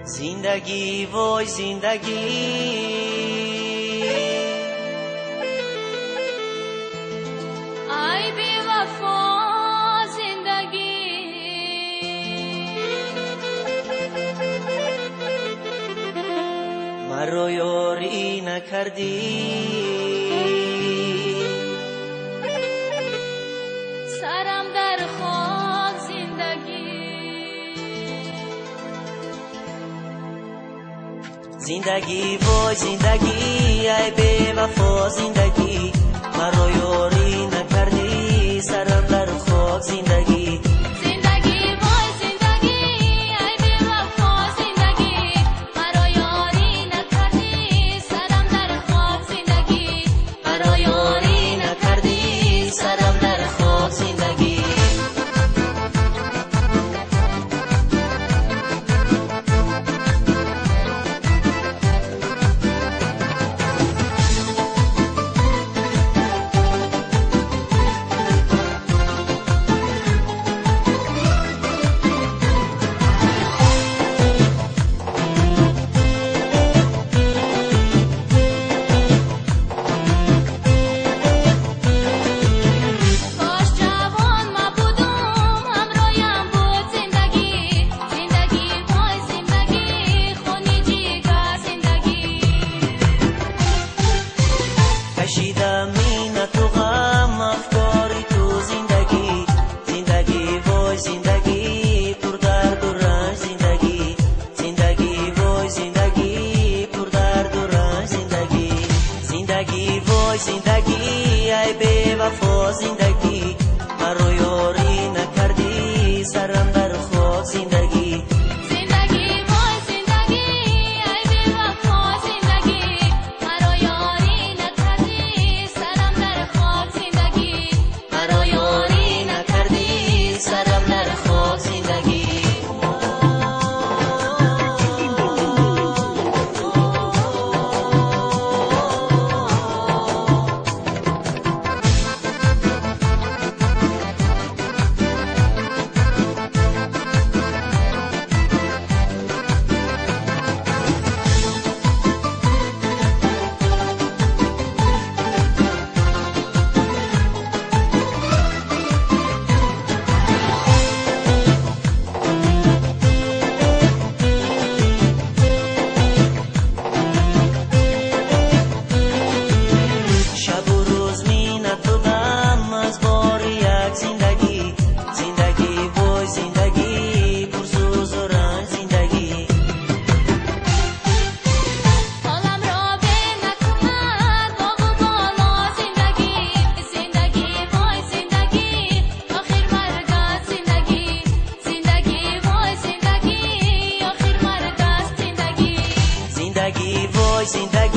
زندگی وای زندگی ای بی وفا زندگی مرا یاری نکردی سرم در خاک زندگی زندگی وای زندگی ای بی وفا زندگی مرا یاری نکردی سرم در خاک زندگی زندگی وای زندگی ای بی وفا زندگی مرا یاری نکردی سرم در خاک زندگی مرا یاری نکردی سرم در خاک زندگی کشیدم این تو غم افکاری تو زندگی زندگی وای زندگی پر درد و رنج زندگی زندگی وای زندگی پر درد و رنج زندگی زندگی وای زندگی ای بی وفا زندگی مرا یاری نکردی سرم در خاک زندگی زندگی وای زندگی